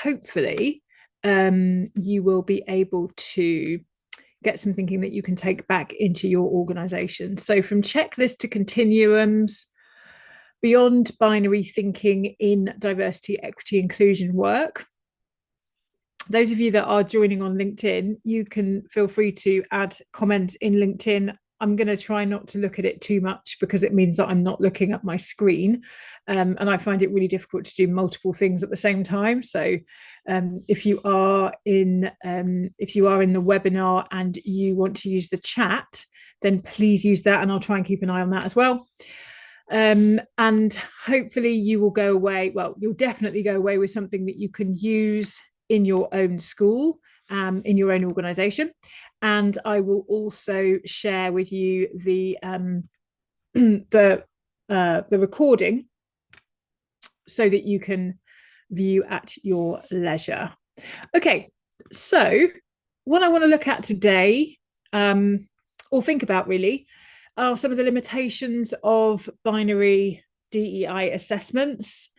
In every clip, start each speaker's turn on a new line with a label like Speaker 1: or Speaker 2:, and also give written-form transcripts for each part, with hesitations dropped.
Speaker 1: hopefully you will be able to get some thinking that you can take back into your organization. So from checklist to continuums, beyond binary thinking in diversity, equity, inclusion work. Those of you that are joining on LinkedIn, you can feel free to add comments in LinkedIn. I'm going to try not to look at it too much because it means that I'm not looking at my screen. And I find it really difficult to do multiple things at the same time. So if you are in the webinar and you want to use the chat, then please use that, and I'll try and keep an eye on that as well. And hopefully you will go away. Well, you'll definitely go away with something that you can use in your own school, in your own organization. And I will also share with you the recording so that you can view at your leisure. Okay, so what I want to look at today, or think about really, are some of the limitations of binary DEI assessments.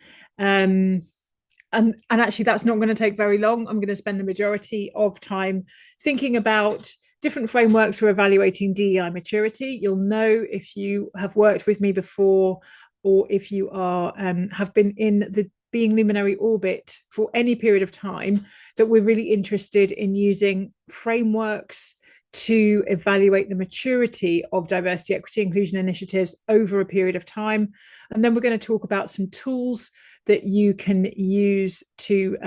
Speaker 1: And actually that's not going to take very long. I'm going to spend the majority of time thinking about different frameworks for evaluating DEI maturity. You'll know if you have worked with me before, or if you are have been in the being luminary orbit for any period of time, that we're really interested in using frameworks to evaluate the maturity of diversity, equity, inclusion initiatives over a period of time. And then we're going to talk about some tools that you can use to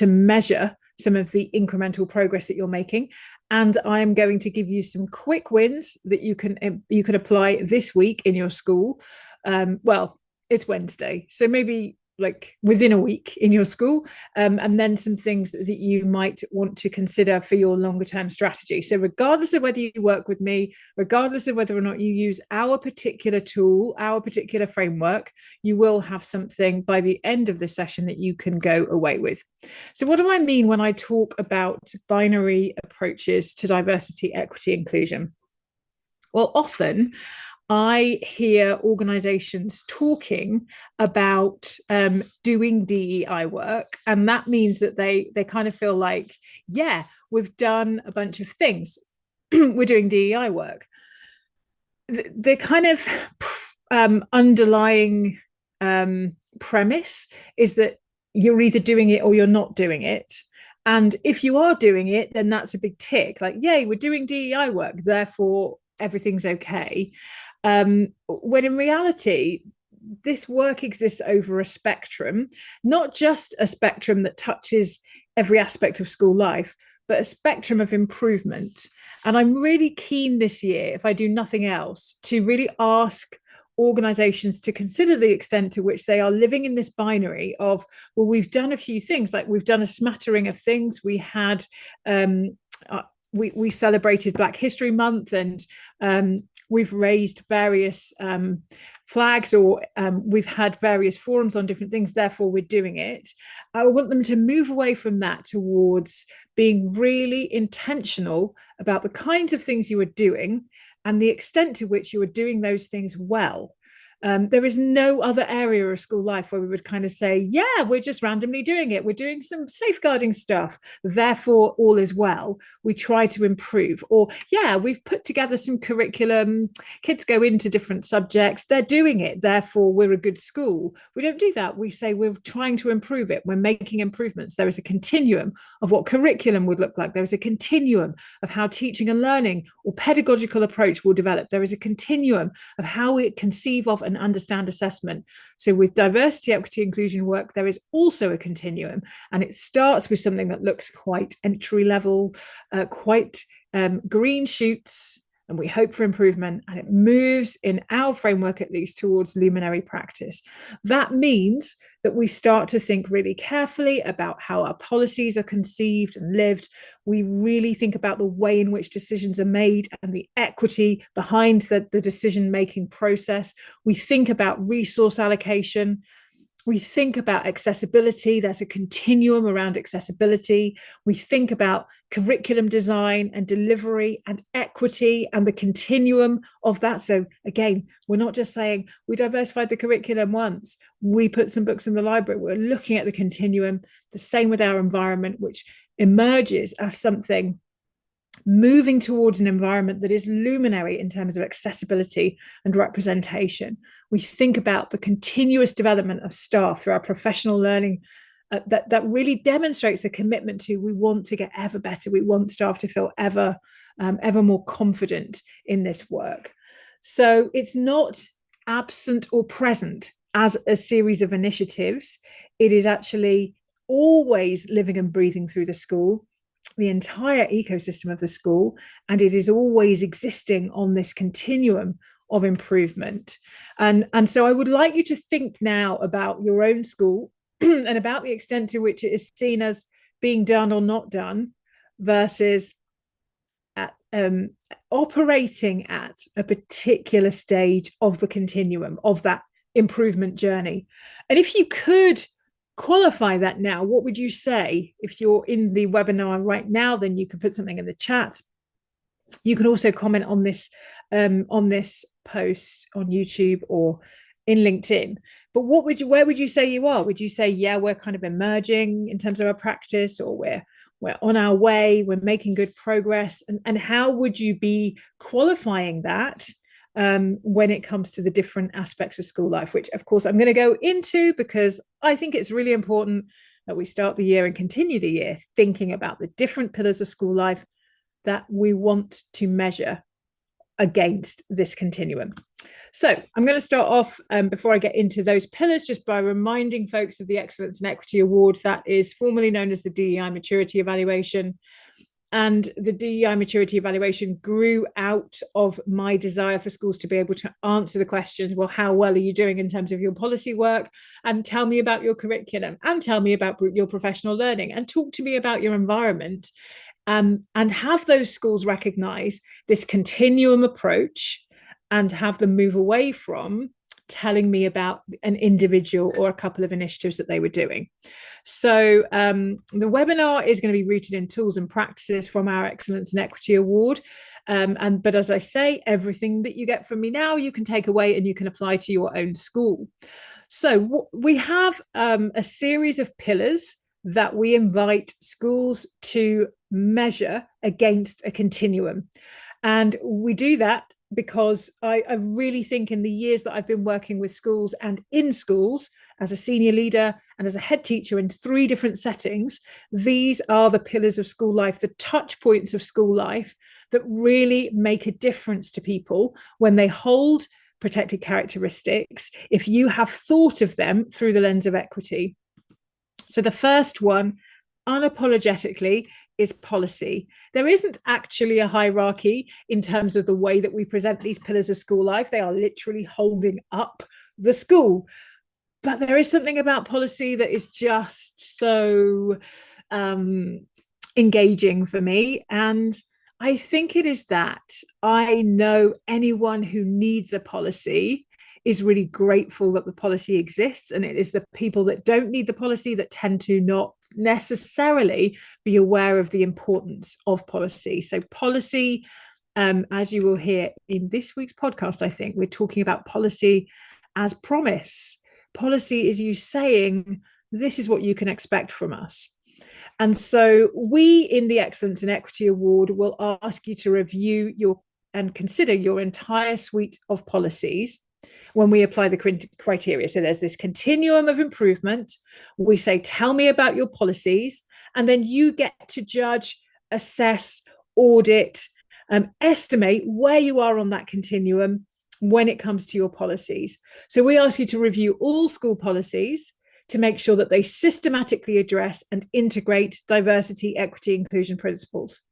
Speaker 1: measure some of the incremental progress that you're making. And I'm going to give you some quick wins that you can apply this week in your school. Well, it's Wednesday, so maybe like within a week in your school, and then some things that you might want to consider for your longer term strategy. So regardless of whether you work with me, regardless of whether or not you use our particular tool, our particular framework, you will have something by the end of the session that you can go away with. So what do I mean when I talk about binary approaches to diversity, equity, inclusion? Well, often I hear organizations talking about doing DEI work, and that means that they kind of feel like, yeah, we've done a bunch of things. We're doing DEI work. The kind of underlying premise is that you're either doing it or you're not doing it. And if you are doing it, then that's a big tick. Like, yay, we're doing DEI work, therefore everything's okay. When in reality, this work exists over a spectrum, not just a spectrum that touches every aspect of school life, but a spectrum of improvement. And I'm really keen this year, if I do nothing else, to really ask organizations to consider the extent to which they are living in this binary of, well, we've done a few things, like we've done a smattering of things. We had we celebrated Black History Month, and we've raised various flags, or we've had various forums on different things, therefore we're doing it. I want them to move away from that towards being really intentional about the kinds of things you are doing and the extent to which you are doing those things well. There is no other area of school life where we would kind of say, yeah, we're just randomly doing it. We're doing some safeguarding stuff, therefore all is well. We try to improve. Or, yeah, we've put together some curriculum. Kids go into different subjects. They're doing it, therefore we're a good school. We don't do that. We say we're trying to improve it. We're making improvements. There is a continuum of what curriculum would look like. There is a continuum of how teaching and learning or pedagogical approach will develop. There is a continuum of how we conceive of and understand assessment. So with diversity, equity, inclusion work, there is also a continuum, and it starts with something that looks quite entry level, quite green shoots, and we hope for improvement, and it moves, in our framework at least, towards luminary practice. That means that we start to think really carefully about how our policies are conceived and lived. We really think about the way in which decisions are made and the equity behind the decision-making process. We think about resource allocation. We think about accessibility. There's a continuum around accessibility. We think about curriculum design and delivery and equity and the continuum of that. So again, we're not just saying we diversified the curriculum once, we put some books in the library. We're looking at the continuum, the same with our environment, which emerges as something moving towards an environment that is luminary in terms of accessibility and representation. We think about the continuous development of staff through our professional learning that really demonstrates a commitment to, we want to get ever better. We want staff to feel ever more confident in this work. So it's not absent or present as a series of initiatives. It is actually always living and breathing through the school, the entire ecosystem of the school, and it is always existing on this continuum of improvement. And so I would like you to think now about your own school and about the extent to which it is seen as being done or not done versus operating at a particular stage of the continuum of that improvement journey. And if you could qualify that now, what would you say? If you're in the webinar right now, then you can put something in the chat. You can also comment on this post on YouTube or in LinkedIn. But where would you say you are? Would you say, yeah, we're kind of emerging in terms of our practice, or we're on our way, we're making good progress? And how would you be qualifying that when it comes to the different aspects of school life, which of course I'm going to go into, because I think it's really important that we start the year and continue the year thinking about the different pillars of school life that we want to measure against this continuum. So I'm going to start off before I get into those pillars, just by reminding folks of the Excellence and Equity Award that is formerly known as the DEI Maturity Evaluation. And the DEI Maturity Evaluation grew out of my desire for schools to be able to answer the questions, well, how well are you doing in terms of your policy work? And tell me about your curriculum, and tell me about your professional learning, and talk to me about your environment. And have those schools recognize this continuum approach and have them move away from telling me about an individual or a couple of initiatives that they were doing. So the webinar is going to be rooted in tools and practices from our Excellence and Equity Award. But as I say, everything that you get from me now, you can take away and you can apply to your own school. So we have a series of pillars that we invite schools to measure against a continuum. And we do that because I really think in the years that I've been working with schools and in schools as a senior leader and as a head teacher in 3 different settings, these are the pillars of school life, the touch points of school life that really make a difference to people when they hold protected characteristics, if you have thought of them through the lens of equity. So the first one, unapologetically, is policy. There isn't actually a hierarchy in terms of the way that we present these pillars of school life. They are literally holding up the school. But there is something about policy that is just so engaging for me. And I think it is that I know anyone who needs a policy is really grateful that the policy exists, and it is the people that don't need the policy that tend to not necessarily be aware of the importance of policy. So policy, as you will hear in this week's podcast, I think we're talking about policy as promise. Policy is you saying, this is what you can expect from us. And so we in the Excellence and Equity Award will ask you to review and consider your entire suite of policies when we apply the criteria. So there's this continuum of improvement. We say, tell me about your policies, and then you get to judge, assess, audit, estimate where you are on that continuum when it comes to your policies. So we ask you to review all school policies to make sure that they systematically address and integrate diversity, equity, inclusion principles.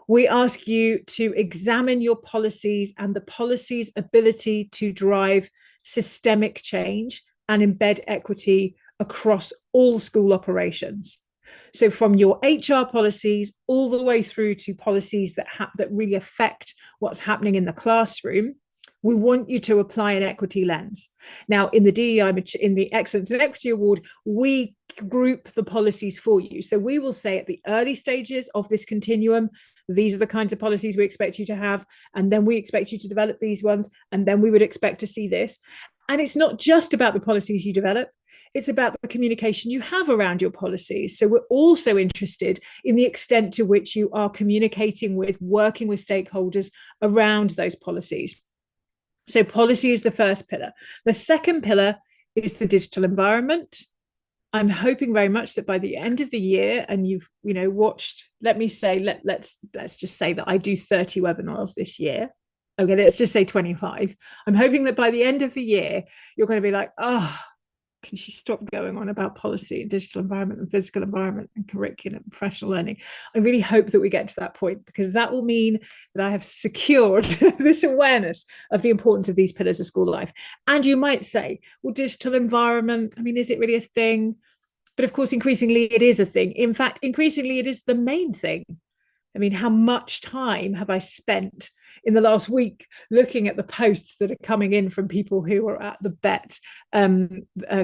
Speaker 1: We ask you to examine your policies and the policy's ability to drive systemic change and embed equity across all school operations. So from your HR policies all the way through to policies that really affect what's happening in the classroom, We want you to apply an equity lens. Now, in the DEI, in the Excellence in Equity Award, we group the policies for you. So we will say at the early stages of this continuum, these are the kinds of policies we expect you to have, and then we expect you to develop these ones, and then we would expect to see this. And it's not just about the policies you develop, it's about the communication you have around your policies. So we're also interested in the extent to which you are communicating with, working with stakeholders around those policies. So policy is the first pillar. The second pillar is the digital environment. I'm hoping very much that by the end of the year, and you've watched, let's just say that I do 30 webinars this year. Okay, let's just say 25. I'm hoping that by the end of the year, you're going to be like, oh, can you stop going on about policy and digital environment and physical environment and curriculum and professional learning? I really hope that we get to that point, because that will mean that I have secured this awareness of the importance of these pillars of school life. And you might say, well, digital environment, I mean, is it really a thing? But of course, increasingly it is a thing. In fact, increasingly it is the main thing. I mean, how much time have I spent in the last week looking at the posts that are coming in from people who are at the BET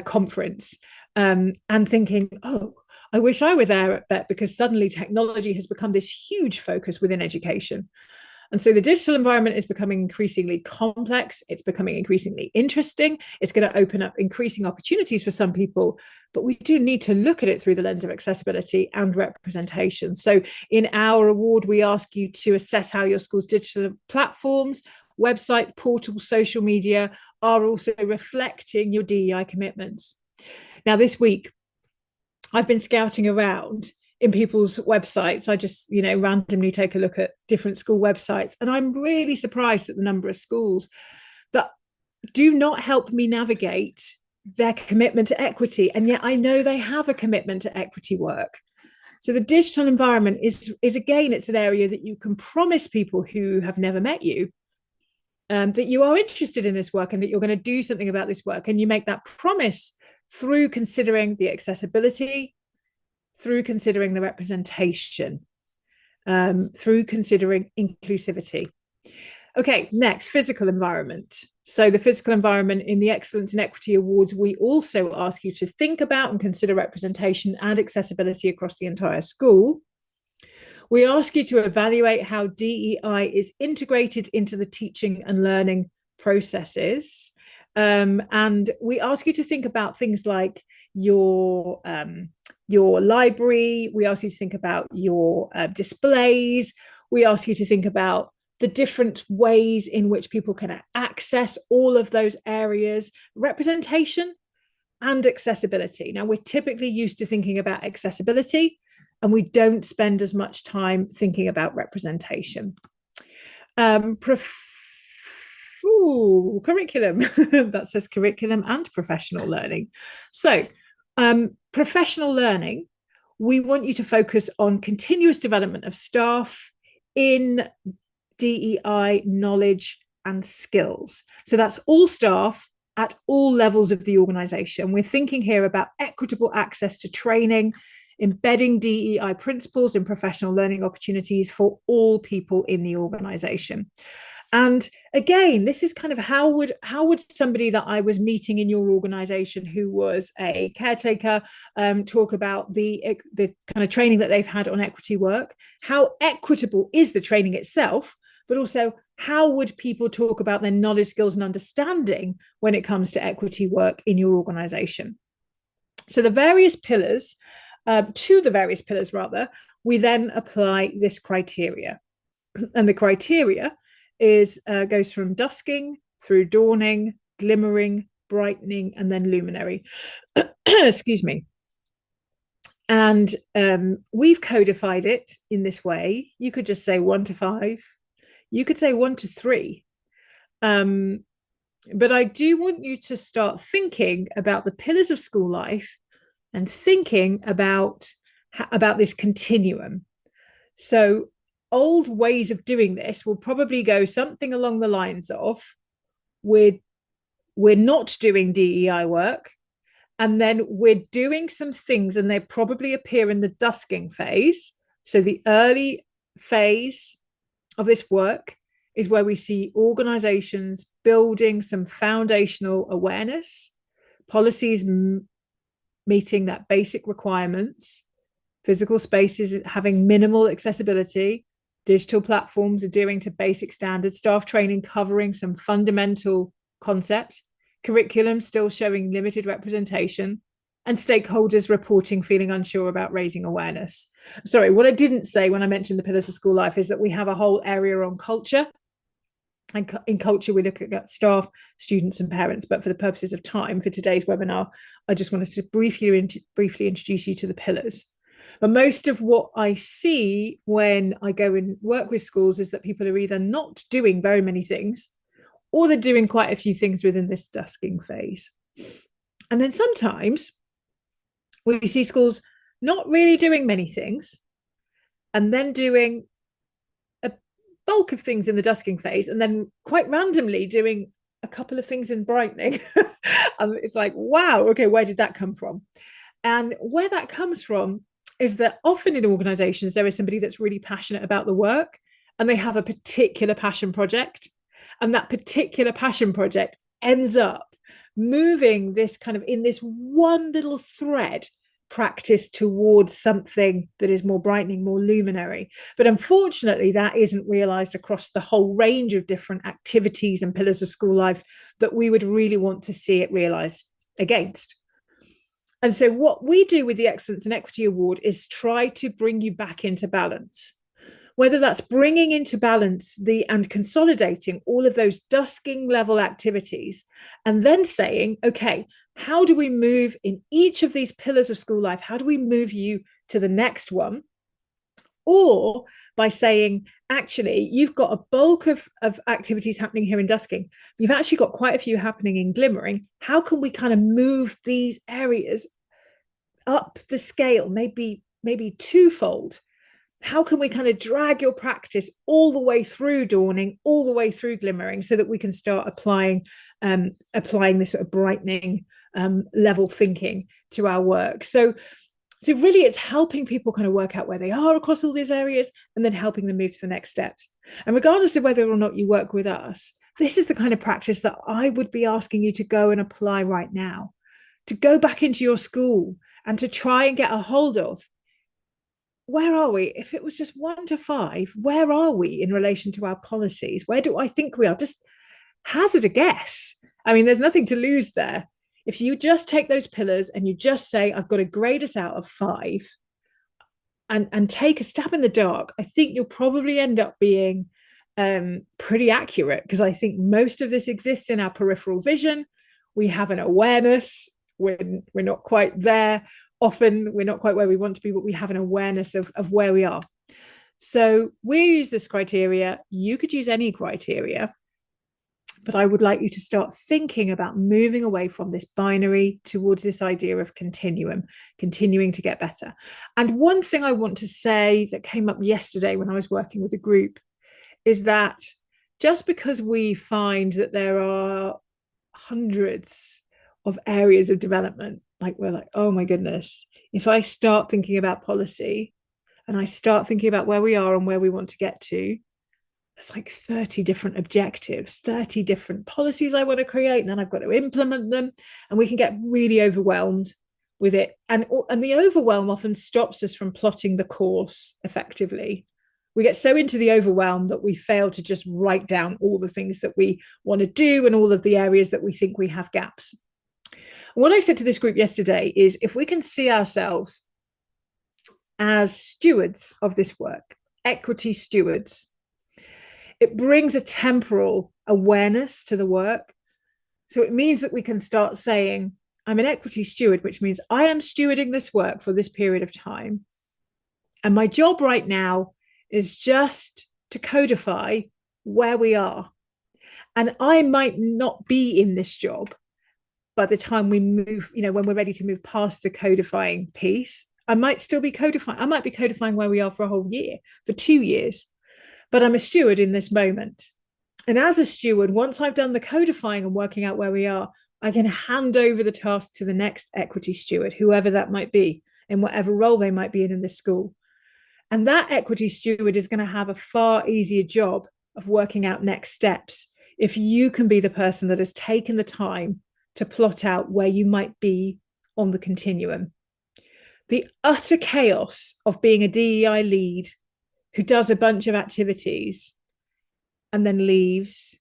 Speaker 1: conference and thinking, oh, I wish I were there at BET, because suddenly technology has become this huge focus within education. And so the digital environment is becoming increasingly complex. It's becoming increasingly interesting. It's going to open up increasing opportunities for some people, but we do need to look at it through the lens of accessibility and representation. So in our award, we ask you to assess how your school's digital platforms, website, portal, social media are also reflecting your DEI commitments. Now, this week, I've been scouting around in people's websites. I just, randomly take a look at different school websites, and I'm really surprised at the number of schools that do not help me navigate their commitment to equity. And yet I know they have a commitment to equity work. So the digital environment is again, it's an area that you can promise people who have never met you that you are interested in this work and that you're going to do something about this work. And you make that promise through considering the accessibility, through considering the representation, through considering inclusivity. Okay, next, physical environment. So the physical environment in the Excellence in Equity Awards, we also ask you to think about and consider representation and accessibility across the entire school. We ask you to evaluate how DEI is integrated into the teaching and learning processes. And we ask you to think about things like your library. We ask you to think about your displays. We ask you to think about the different ways in which people can access all of those areas, representation and accessibility. Now, we're typically used to thinking about accessibility, and we don't spend as much time thinking about representation. Curriculum. That says curriculum and professional learning. So professional learning, we want you to focus on continuous development of staff in DEI knowledge and skills. So that's all staff at all levels of the organization. We're thinking here about equitable access to training, embedding DEI principles in professional learning opportunities for all people in the organization. And again, this is kind of how would somebody that I was meeting in your organization who was a caretaker talk about the kind of training that they've had on equity work? How equitable is the training itself, but also how would people talk about their knowledge, skills, and understanding when it comes to equity work in your organization? So the various pillars, we then apply this criteria. And the criteria goes from dusking through dawning, glimmering, brightening, and then luminary. Excuse me. And we've codified it in this way. You could just say 1 to 5. You could say 1 to 3. But I do want you to start thinking about the pillars of school life and thinking about this continuum. So old ways of doing this will probably go something along the lines of we're not doing DEI work, and then we're doing some things, and they probably appear in the dusking phase. So the early phase of this work is where we see organizations building some foundational awareness, policies meeting that basic requirements, physical spaces having minimal accessibility, digital platforms adhering to basic standards, staff training covering some fundamental concepts, curriculum still showing limited representation, and stakeholders reporting feeling unsure about raising awareness. Sorry, what I didn't say when I mentioned the pillars of school life is that we have a whole area on culture. And in culture, we look at staff, students, and parents. But for the purposes of time for today's webinar, I just wanted to briefly introduce you to the pillars. But most of what I see when I go and work with schools is that people are either not doing very many things, or they're doing quite a few things within this dusking phase. And then sometimes we see schools not really doing many things, and then doing a bulk of things in the dusking phase, and then quite randomly doing a couple of things in brightening. And it's like, wow, okay, where did that come from? And where that comes from is that often in organizations, there is somebody that's really passionate about the work, and they have a particular passion project. And that particular passion project ends up moving this kind of in this one little thread practice towards something that is more brightening, more luminary. But unfortunately, that isn't realized across the whole range of different activities and pillars of school life that we would really want to see it realized against. And so what we do with the Excellence and Equity Award is try to bring you back into balance, whether that's bringing into balance and consolidating all of those dusking level activities, and then saying, okay, how do we move in each of these pillars of school life? How do we move you to the next one? Or by saying, actually, you've got a bulk of activities happening here in dusking. You've actually got quite a few happening in glimmering. How can we kind of move these areas up the scale, maybe twofold? How can we kind of drag your practice all the way through dawning, all the way through glimmering, so that we can start applying this sort of brightening level thinking to our work? So really, it's helping people kind of work out where they are across all these areas, and then helping them move to the next steps. And regardless of whether or not you work with us, this is the kind of practice that I would be asking you to go and apply right now, to go back into your school and to try and get a hold of, where are we? If it was just 1 to 5, where are we in relation to our policies? Where do I think we are? Just hazard a guess. I mean, there's nothing to lose there. If you just take those pillars and you just say, I've got to grade us out of 5, and take a stab in the dark, I think you'll probably end up being pretty accurate, because I think most of this exists in our peripheral vision. We have an awareness. We're not quite there. Often we're not quite where we want to be, but we have an awareness of where we are. So we use this criteria. You could use any criteria, but I would like you to start thinking about moving away from this binary towards this idea of continuum, continuing to get better. And one thing I want to say that came up yesterday when I was working with a group is that just because we find that there are hundreds of areas of development, like we're like, oh my goodness, if I start thinking about policy and I start thinking about where we are and where we want to get to, there's like 30 different objectives, 30 different policies I want to create, and then I've got to implement them, and we can get really overwhelmed with it. And the overwhelm often stops us from plotting the course effectively. We get so into the overwhelm that we fail to just write down all the things that we want to do and all of the areas that we think we have gaps. What I said to this group yesterday is, if we can see ourselves as stewards of this work, equity stewards, it brings a temporal awareness to the work. So it means that we can start saying, I'm an equity steward, which means I am stewarding this work for this period of time. And my job right now is just to codify where we are. And I might not be in this job by the time we move, when we're ready to move past the codifying piece. I might still be codifying. I might be codifying where we are for a whole year, for 2 years, but I'm a steward in this moment. And as a steward, once I've done the codifying and working out where we are, I can hand over the task to the next equity steward, whoever that might be, in whatever role they might be in this school. And that equity steward is going to have a far easier job of working out next steps if you can be the person that has taken the time to plot out where you might be on the continuum. The utter chaos of being a DEI lead who does a bunch of activities and then leaves,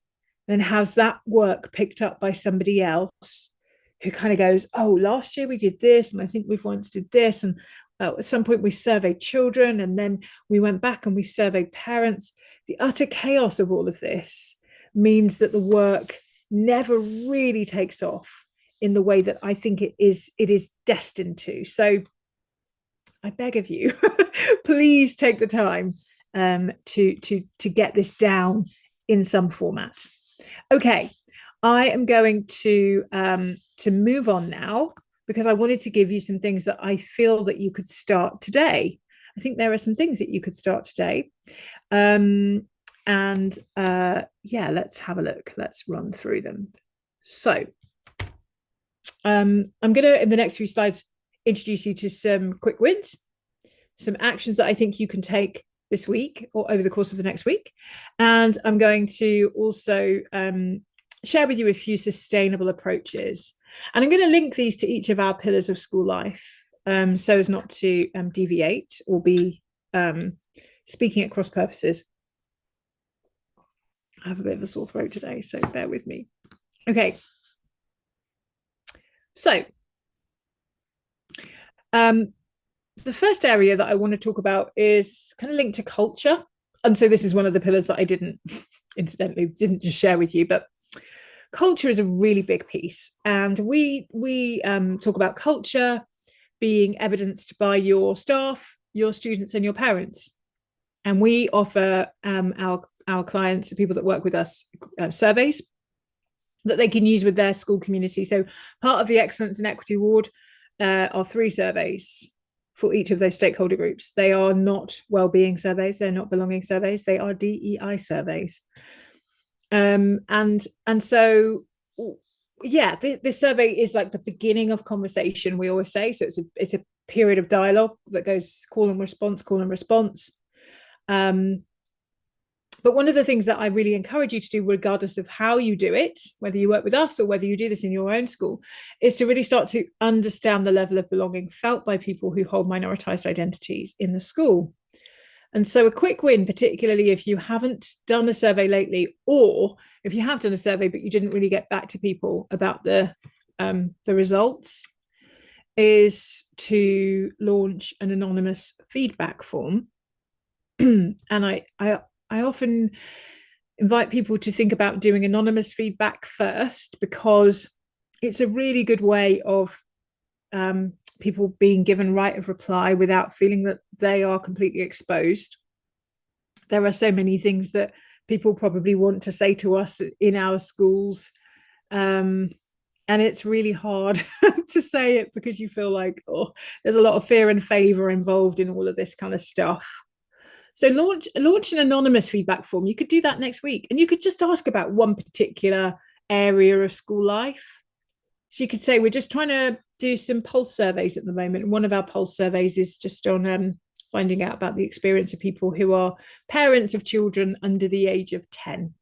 Speaker 1: then has that work picked up by somebody else who kind of goes, oh, last year we did this, and I think we've once did this, and at some point we surveyed children, and then we went back and we surveyed parents. The utter chaos of all of this means that the work never really takes off in the way that I think it is destined to. So I beg of you, please take the time to get this down in some format. Okay, I am going to move on now, because I wanted to give you some things that I feel that you could start today. I think there are some things that you could start today. Yeah, let's have a look. Let's run through them. So I'm going to, in the next few slides, introduce you to some quick wins, some actions that I think you can take this week or over the course of the next week. And I'm going to also share with you a few sustainable approaches. And I'm going to link these to each of our pillars of school life, so as not to deviate or be speaking at cross purposes. I have a bit of a sore throat today, so bear with me. Okay. So the first area that I want to talk about is kind of linked to culture. And so this is one of the pillars that I didn't just share with you, but culture is a really big piece. And we talk about culture being evidenced by your staff, your students, and your parents. And we offer our clients, the people that work with us, surveys that they can use with their school community. So part of the Excellence and Equity Award are 3 surveys for each of those stakeholder groups. They are not well-being surveys, they're not belonging surveys, they are DEI surveys. And so, yeah, this survey is like the beginning of conversation, we always say. So it's a period of dialogue that goes call and response. But one of the things that I really encourage you to do, regardless of how you do it, whether you work with us or whether you do this in your own school, is to really start to understand the level of belonging felt by people who hold minoritized identities in the school. And so a quick win, particularly if you haven't done a survey lately, or if you have done a survey but you didn't really get back to people about the results, is to launch an anonymous feedback form. And I often invite people to think about doing anonymous feedback first, because it's a really good way of people being given right of reply without feeling that they are completely exposed. There are so many things that people probably want to say to us in our schools, and it's really hard to say it because you feel like, oh, there's a lot of fear and favor involved in all of this kind of stuff. So launch an anonymous feedback form. You could do that next week, and you could just ask about one particular area of school life. So you could say, we're just trying to do some pulse surveys at the moment. And one of our pulse surveys is just on finding out about the experience of people who are parents of children under the age of 10.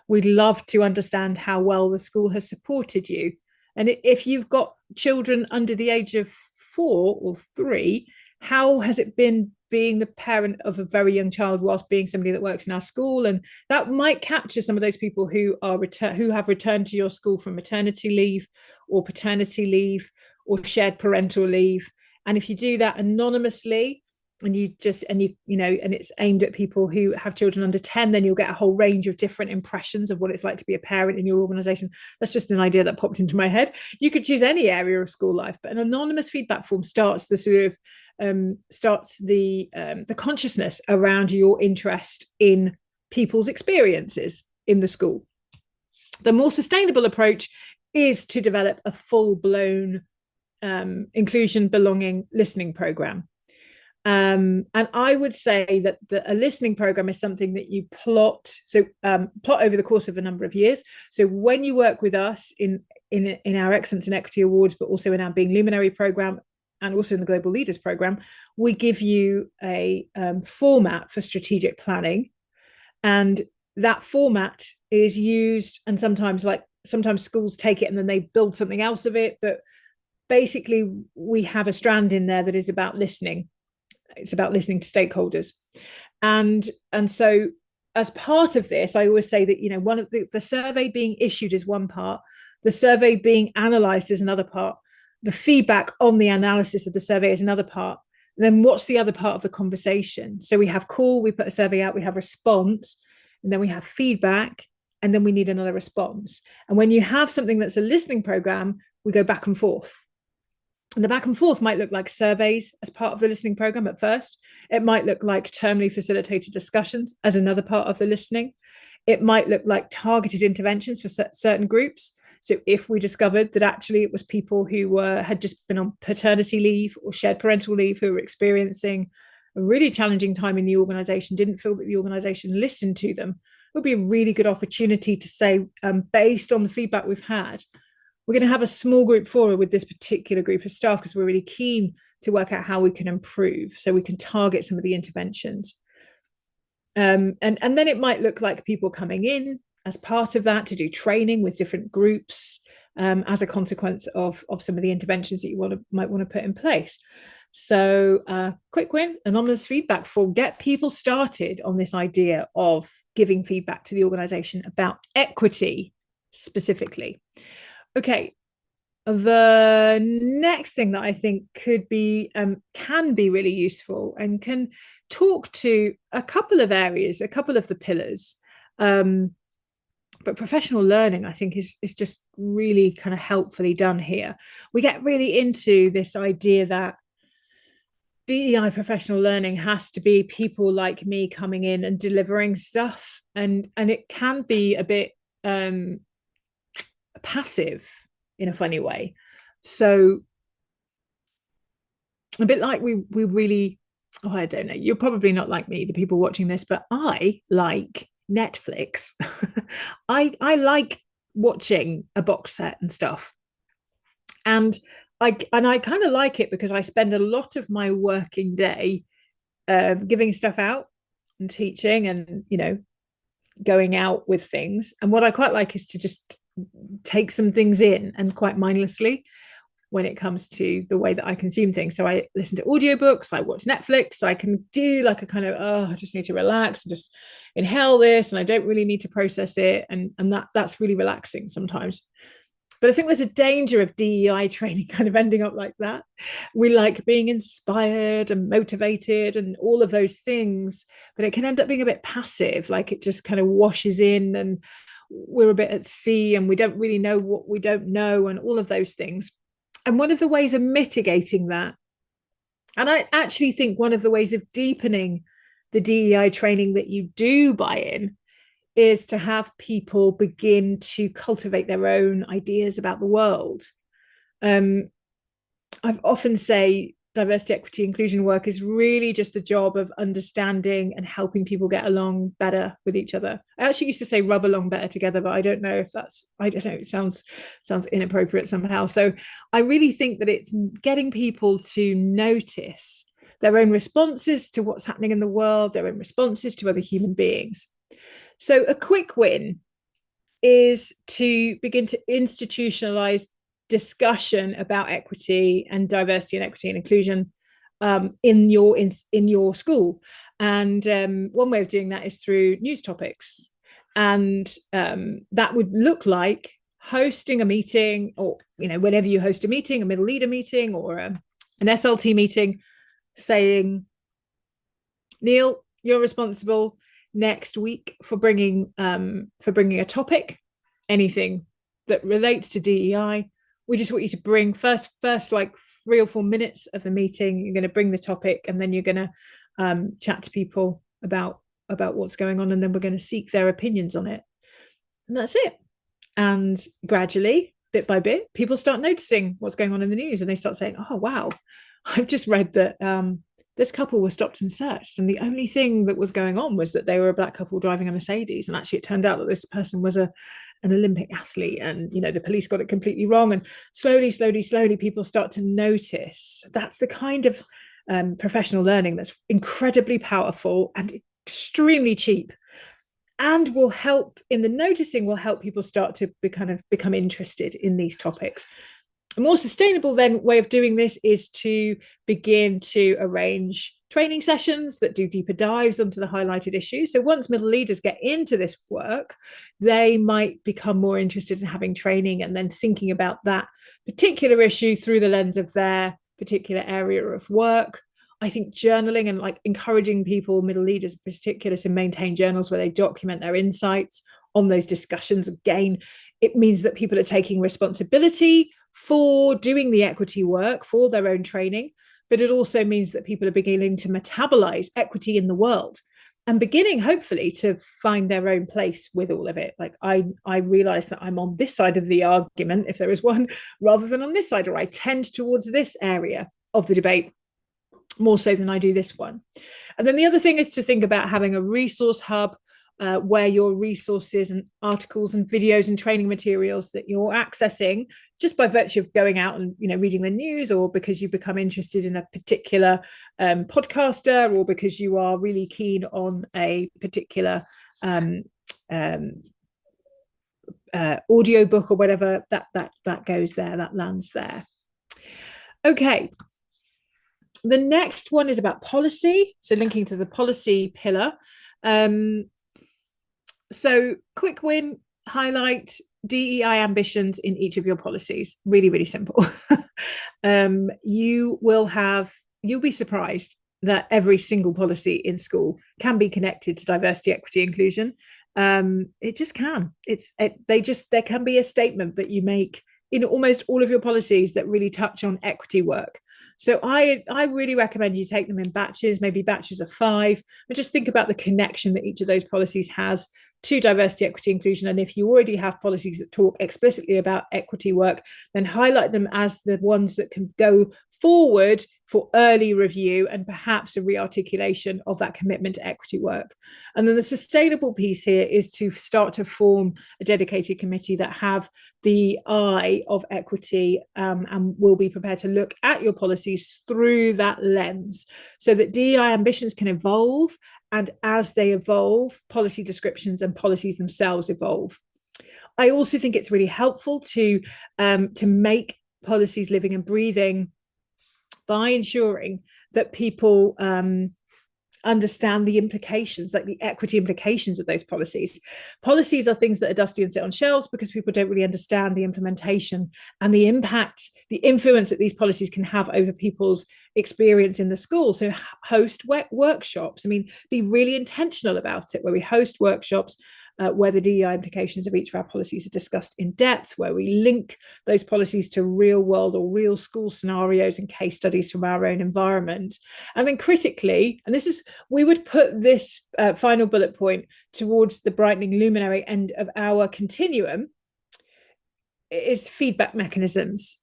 Speaker 1: We'd love to understand how well the school has supported you. And if you've got children under the age of 4 or 3, how has it been being the parent of a very young child whilst being somebody that works in our school? And that might capture some of those people who have returned to your school from maternity leave or paternity leave or shared parental leave. And if you do that anonymously, and it's aimed at people who have children under 10, then you'll get a whole range of different impressions of what it's like to be a parent in your organization. That's just an idea that popped into my head. You could choose any area of school life, but an anonymous feedback form starts the sort of the consciousness around your interest in people's experiences in the school. The more sustainable approach is to develop a full-blown inclusion, belonging, listening program. And I would say that a listening program is something that you plot over the course of a number of years. So when you work with us in our Excellence and Equity Awards, but also in our Being Luminary program, and also in the Global Leaders program, we give you a format for strategic planning. And that format is used, and sometimes schools take it and then they build something else of it, but basically we have a strand in there that is about listening. It's about listening to stakeholders. And so as part of this, I always say that, you know, one of the survey being issued is one part, the survey being analyzed is another part, the feedback on the analysis of the survey is another part. Then what's the other part of the conversation? So we have call, we put a survey out, we have response, and then we have feedback, and then we need another response. And when you have something that's a listening program, we go back and forth. And the back and forth might look like surveys as part of the listening program at first. It might look like terminally facilitated discussions as another part of the listening. It might look like targeted interventions for certain groups. So if we discovered that actually it was people who had just been on paternity leave or shared parental leave who were experiencing a really challenging time in the organization, didn't feel that the organization listened to them, it would be a really good opportunity to say, based on the feedback we've had, we're going to have a small group forum with this particular group of staff because we're really keen to work out how we can improve, so we can target some of the interventions. And then it might look like people coming in as part of that to do training with different groups as a consequence of some of the interventions that you might want to put in place. So quick win, anonymous feedback form. Get people started on this idea of giving feedback to the organization about equity specifically. Okay, the next thing that I think could be can be really useful and can talk to a couple of areas, a couple of the pillars, but professional learning, I think, is just really kind of helpfully done here. We get really into this idea that DEI professional learning has to be people like me coming in and delivering stuff, and it can be a bit passive in a funny way. So a bit like we really, I don't know, you're probably not like me, the people watching this, but I like Netflix. I like watching a box set and stuff. And I kind of like it because I spend a lot of my working day giving stuff out and teaching and, you know, going out with things. And what I quite like is to just take some things in, and quite mindlessly, when it comes to the way that I consume things. So I listen to audiobooks, I watch Netflix, I can do like a kind of, I just need to relax and just inhale this, and I don't really need to process it. And that's really relaxing sometimes. But I think there's a danger of DEI training kind of ending up like that. We like being inspired and motivated and all of those things, but it can end up being a bit passive, like it just kind of washes in and we're a bit at sea and we don't really know what we don't know and all of those things. And one of the ways of mitigating that, and I actually think one of the ways of deepening the DEI training that you do buy in, is to have people begin to cultivate their own ideas about the world. I often say diversity, equity, inclusion work is really just the job of understanding and helping people get along better with each other. I actually used to say rub along better together, but I don't know if that's, I don't know, it sounds inappropriate somehow. So I really think that it's getting people to notice their own responses to what's happening in the world, their own responses to other human beings. So a quick win is to begin to institutionalize discussion about equity and diversity and equity and inclusion in your school. And one way of doing that is through news topics. And that would look like hosting a meeting, or, you know, whenever you host a meeting, a middle leader meeting or an SLT meeting, saying, Neil, you're responsible next week for bringing a topic, anything that relates to DEI. We just want you to bring first like 3 or 4 minutes of the meeting. You're going to bring the topic, and then you're going to chat to people about what's going on, and then we're going to seek their opinions on it, and that's it. And gradually, bit by bit, people start noticing what's going on in the news, and they start saying, oh wow, I've just read that this couple was stopped and searched, and the only thing that was going on was that they were a black couple driving a Mercedes, and actually it turned out that this person was an Olympic athlete, and, you know, the police got it completely wrong. And slowly people start to notice. That's the kind of professional learning that's incredibly powerful and extremely cheap. and will help in the noticing, will help people start to become interested in these topics. A more sustainable then way of doing this is to begin to arrange training sessions that do deeper dives onto the highlighted issues. So once middle leaders get into this work, they might become more interested in having training and then thinking about that particular issue through the lens of their particular area of work. I think journaling and like encouraging people, middle leaders in particular, to maintain journals where they document their insights on those discussions. Again, it means that people are taking responsibility for doing the equity work, for their own training, but it also means that people are beginning to metabolize equity in the world and beginning, hopefully, to find their own place with all of it. Like I realize that I'm on this side of the argument, if there is one, rather than on this side, or I tend towards this area of the debate more so than I do this one. And then the other thing is to think about having a resource hub where your resources and articles and videos and training materials that you're accessing just by virtue of going out and reading the news, or because you become interested in a particular podcaster, or because you are really keen on a particular audio book or whatever, that goes there, that lands there. Okay. The next one is about policy, so linking to the policy pillar. So quick win, highlight DEI ambitions in each of your policies. Really, really simple. You'll be surprised that every single policy in school can be connected to diversity, equity, inclusion. It just can. There can be a statement that you make in almost all of your policies that really touch on equity work. So I really recommend you take them in batches, maybe batches of 5, and just think about the connection that each of those policies has to diversity, equity, inclusion. And if you already have policies that talk explicitly about equity work, then highlight them as the ones that can go forward for early review and perhaps a re-articulation of that commitment to equity work. And then the sustainable piece here is to start to form a dedicated committee that have the eye of equity and will be prepared to look at your policies through that lens, so that DEI ambitions can evolve, and as they evolve, policy descriptions and policies themselves evolve. I also think it's really helpful to make policies living and breathing by ensuring that people understand the implications, like the equity implications of those policies. Policies are things that are dusty and sit on shelves because people don't really understand the implementation and the impact, the influence that these policies can have over people's experience in the school. So host workshops. I mean, be really intentional about it, where we host workshops where the DEI implications of each of our policies are discussed in depth, where we link those policies to real world or real school scenarios and case studies from our own environment. And then critically, and we would put this final bullet point towards the brightening luminary end of our continuum, is feedback mechanisms.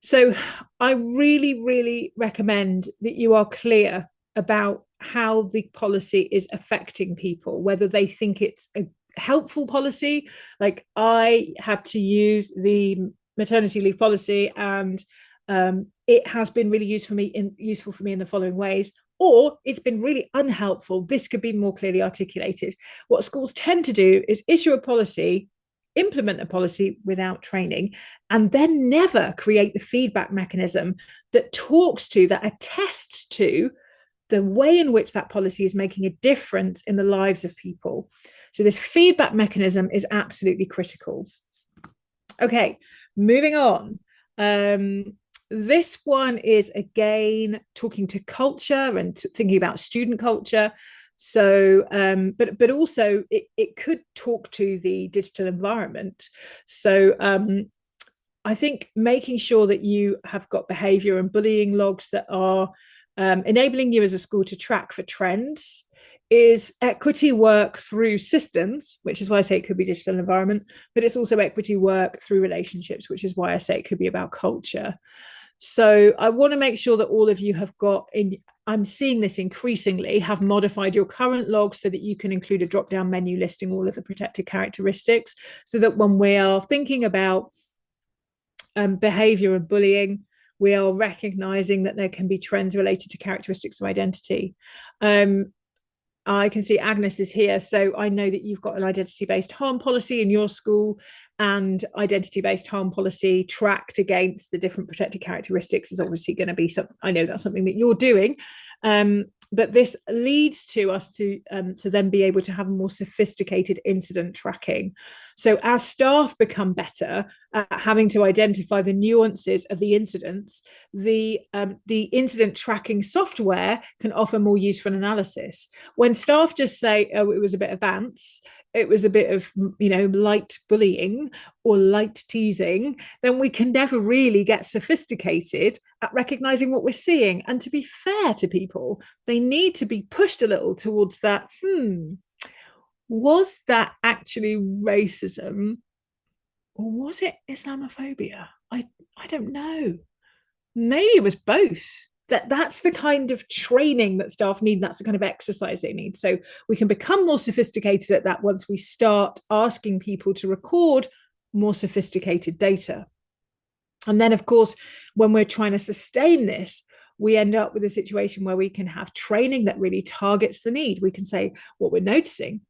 Speaker 1: So I really, really recommend that you are clear about how the policy is affecting people, whether they think it's a helpful policy. Like I had to use the maternity leave policy, and it has been really useful for me in the following ways, or it's been really unhelpful. This could be more clearly articulated. What schools tend to do is issue a policy, implement the policy without training, and then never create the feedback mechanism that attests to the way in which that policy is making a difference in the lives of people. So this feedback mechanism is absolutely critical. Okay, moving on. This one is again talking to culture and thinking about student culture. So, but also it could talk to the digital environment. So I think making sure that you have got behavior and bullying logs that are enabling you as a school to track for trends is equity work through systems, which is why I say it could be digital environment, but it's also equity work through relationships, which is why I say it could be about culture. So I want to make sure that all of you have I'm seeing this increasingly, have modified your current logs so that you can include a drop-down menu listing all of the protected characteristics, so that when we are thinking about behavior and bullying, we are recognizing that there can be trends related to characteristics of identity. I can see Agnes is here. So I know that you've got an identity-based harm policy in your school, and identity-based harm policy tracked against the different protected characteristics is obviously going to be something. I know that's something that you're doing. But this leads to us to then be able to have more sophisticated incident tracking. So as staff become better at having to identify the nuances of the incidents, the incident tracking software can offer more useful analysis. When staff just say, "Oh, it was a bit of bants," it was a bit of, light bullying or light teasing, then we can never really get sophisticated at recognizing what we're seeing. And to be fair to people, they need to be pushed a little towards that. Was that actually racism, or was it Islamophobia? I don't know. Maybe it was both. That's the kind of training that staff need. That's the kind of exercise they need. So we can become more sophisticated at that once we start asking people to record more sophisticated data. And then, of course, when we're trying to sustain this, we end up with a situation where we can have training that really targets the need. We can say what we're noticing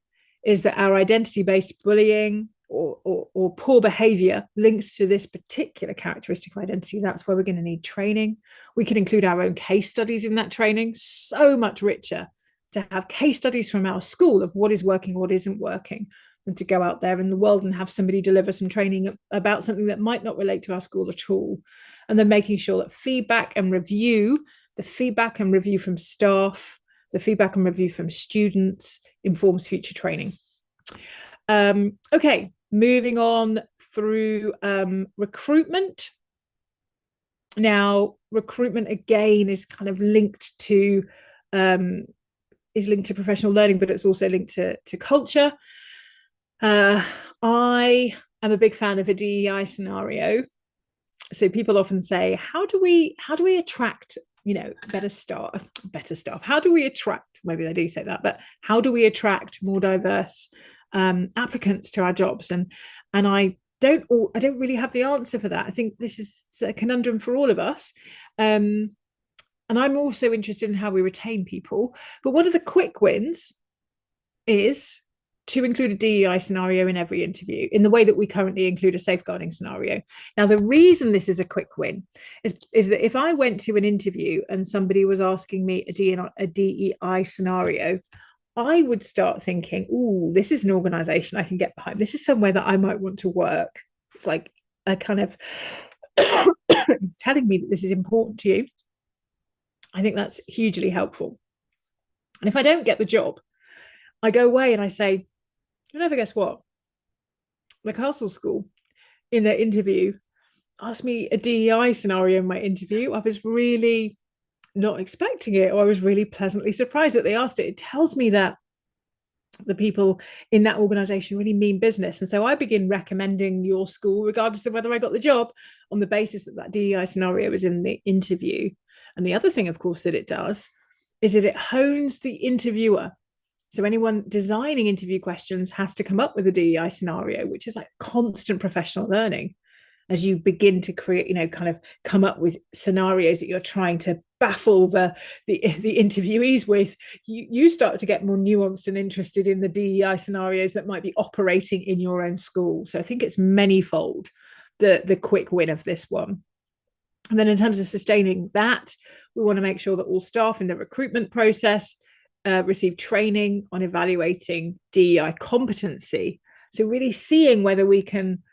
Speaker 1: is that our identity-based bullying or poor behavior links to this particular characteristic of identity. That's where we're going to need training. We can include our own case studies in that training. So much richer to have case studies from our school of what is working, what isn't working, than to go out there in the world and have somebody deliver some training about something that might not relate to our school at all. And then making sure that feedback and review, the feedback and review from staff, the feedback and review from students informs future training. Okay, moving on through recruitment. Now, recruitment again is kind of linked to professional learning, but it's also linked to culture. I am a big fan of a DEI scenario. So people often say, how do we attract better staff? How do we attract, maybe they do say that, but how do we attract more diverse applicants to our jobs? And I don't really have the answer for that. I think this is a conundrum for all of us. And I'm also interested in how we retain people. But one of the quick wins is to include a DEI scenario in every interview, in the way that we currently include a safeguarding scenario. Now, the reason this is a quick win is that if I went to an interview and somebody was asking me a DEI scenario, I would start thinking, "Ooh, this is an organization I can get behind. This is somewhere that I might want to work." It's like a kind of it's telling me that this is important to you. I think that's hugely helpful. And if I don't get the job, I go away and I say, "You never guess what? The Castle School in their interview asked me a DEI scenario in my interview. I was really not expecting it, or I was really pleasantly surprised that they asked it." It tells me that the people in that organization really mean business. And so I begin recommending your school, regardless of whether I got the job, on the basis that that DEI scenario was in the interview. And the other thing, of course, that it does is that it hones the interviewer. So anyone designing interview questions has to come up with a DEI scenario, which is like constant professional learning. As you begin to create, kind of come up with scenarios that you're trying to baffle the interviewees with, you start to get more nuanced and interested in the DEI scenarios that might be operating in your own school. So I think it's manifold, the quick win of this one. And then in terms of sustaining that, we want to make sure that all staff in the recruitment process receive training on evaluating DEI competency. So really seeing whether we can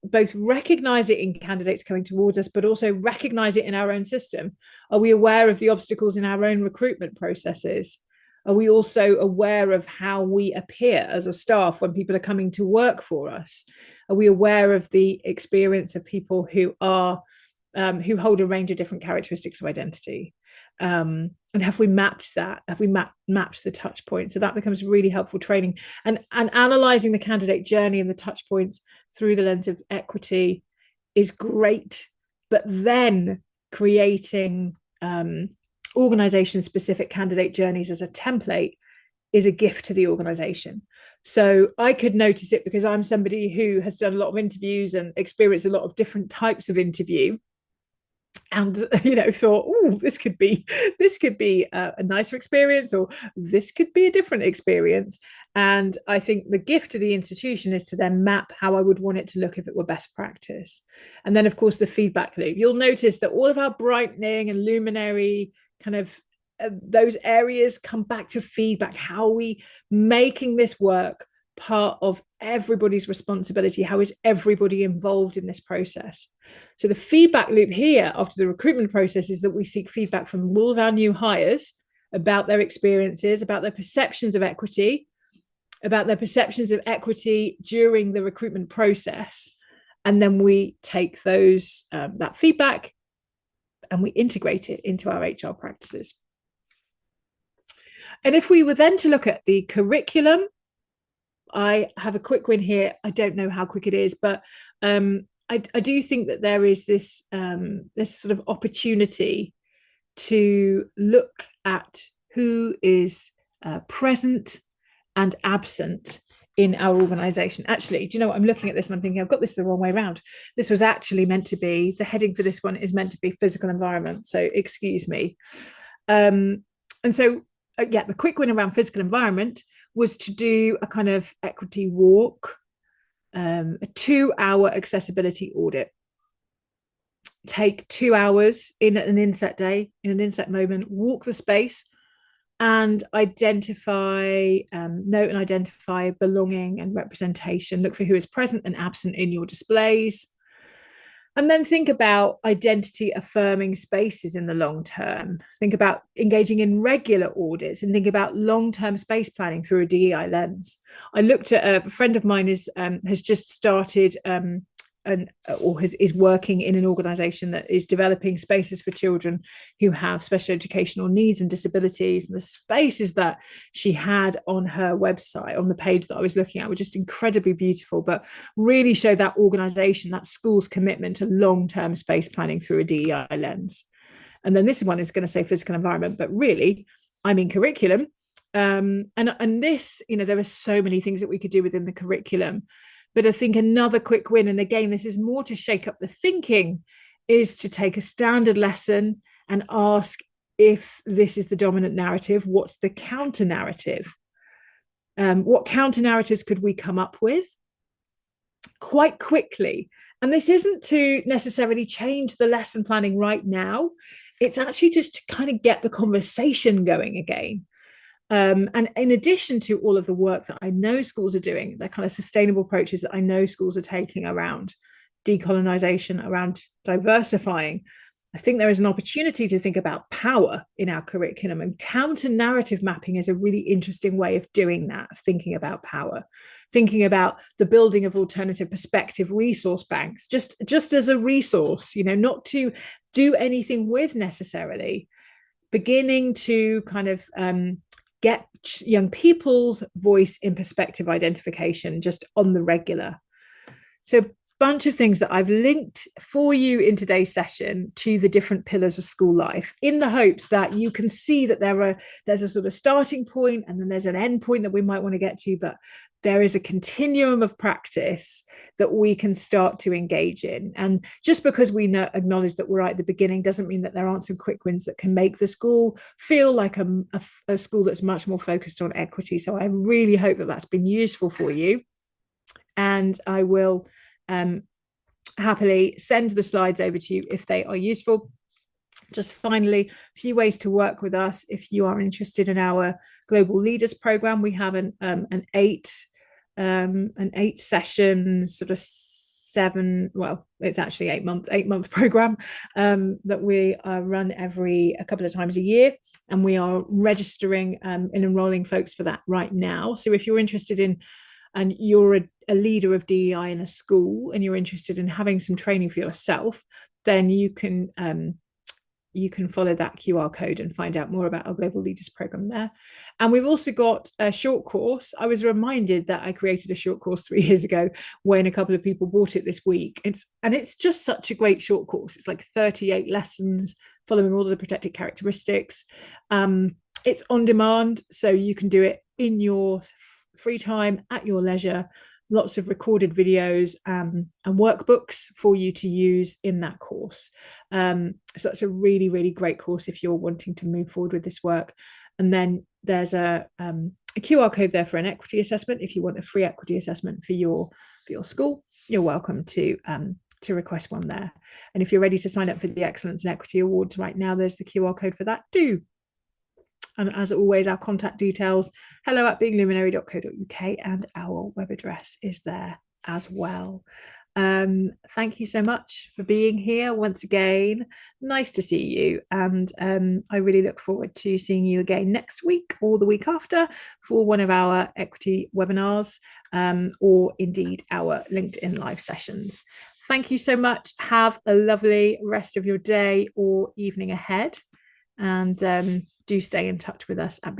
Speaker 1: both recognize it in candidates coming towards us, but also recognize it in our own system. Are we aware of the obstacles in our own recruitment processes? Are we also aware of how we appear as a staff when people are coming to work for us? Are we aware of the experience of people who are who hold a range of different characteristics of identity? And have we mapped that? Have we mapped the touch points? So that becomes really helpful training. And analyzing the candidate journey and the touch points through the lens of equity is great. But then creating organization-specific candidate journeys as a template is a gift to the organization. So I could notice it because I'm somebody who has done a lot of interviews and experienced a lot of different types of interview. and thought, oh, this could be a nicer experience, or this could be a different experience. And I think the gift to the institution is to then map how I would want it to look if it were best practice. And then, of course, the feedback loop. You'll notice that all of our brightening and luminary kind of those areas come back to feedback. How are we making this work part of everybody's responsibility? How is everybody involved in this process? So the feedback loop here after the recruitment process is that we seek feedback from all of our new hires about their experiences, about their perceptions of equity, during the recruitment process. And then we take that feedback and we integrate it into our HR practices. And if we were then to look at the curriculum, I have a quick win here. I don't know how quick it is, but I do think that there is this sort of opportunity to look at who is present and absent in our organization. Actually, do you know what? I'm looking at this and I'm thinking, I've got this the wrong way around. This was actually meant to be, the heading for this one is meant to be physical environment. So excuse me. And so, the quick win around physical environment was to do a kind of equity walk, a 2-hour accessibility audit. Take 2 hours in an inset day, in an inset moment, walk the space and identify, note and identify belonging and representation. Look for who is present and absent in your displays. And then think about identity affirming spaces in the long term. Think about engaging in regular audits and think about long-term space planning through a DEI lens. I looked at a friend of mine has just started is working in an organization that is developing spaces for children who have special educational needs and disabilities. And the spaces that she had on her website, on the page that I was looking at, were just incredibly beautiful, but really show that organization, that school's commitment to long-term space planning through a DEI lens. And then this one is going to say physical environment, but really, I mean curriculum. And this, there are so many things that we could do within the curriculum. But I think another quick win, and again, this is more to shake up the thinking, is to take a standard lesson and ask, if this is the dominant narrative, what's the counter narrative? What counter narratives could we come up with quite quickly? And this isn't to necessarily change the lesson planning right now. It's actually just to kind of get the conversation going again. And in addition to all of the work that I know schools are doing, the kind of sustainable approaches that I know schools are taking around decolonization, around diversifying, I think there is an opportunity to think about power in our curriculum, and counter narrative mapping is a really interesting way of doing that, of thinking about power, thinking about the building of alternative perspective resource banks, just as a resource, not to do anything with necessarily, beginning to kind of get young people's voice in perspective identification just on the regular. So a bunch of things that I've linked for you in today's session to the different pillars of school life, in the hopes that you can see that there's a sort of starting point and then there's an end point that we might want to get to, but there is a continuum of practice that we can start to engage in. And just because we acknowledge that we're right at the beginning doesn't mean that there aren't some quick wins that can make the school feel like a school that's much more focused on equity. So I really hope that that's been useful for you. And I will happily send the slides over to you if they are useful. Just finally, a few ways to work with us. If you are interested in our Global Leaders Program, we have an 8 session, sort of 7, well, it's actually 8-month program that we run a couple of times a year, and we are registering and enrolling folks for that right now. So if you're interested in, and you're a leader of DEI in a school and you're interested in having some training for yourself, then you can follow that QR code and find out more about our Global Leaders Program there. And we've also got a short course. I was reminded that I created a short course 3 years ago when a couple of people bought it this week. It's just such a great short course. It's like 38 lessons following all of the protected characteristics. It's on demand, so you can do it in your free time, at your leisure, lots of recorded videos and workbooks for you to use in that course. So that's a really, really great course if you're wanting to move forward with this work. And then there's a QR code there for an equity assessment. If you want a free equity assessment for your school, you're welcome to request one there. And if you're ready to sign up for the Excellence and Equity Awards right now, there's the QR code for that too. And as always, our contact details, hello@beingluminary.co.uk, and our web address is there as well. Thank you so much for being here once again. Nice to see you. And I really look forward to seeing you again next week or the week after for one of our equity webinars, or indeed our LinkedIn live sessions. Thank you so much. Have a lovely rest of your day or evening ahead. And do stay in touch with us at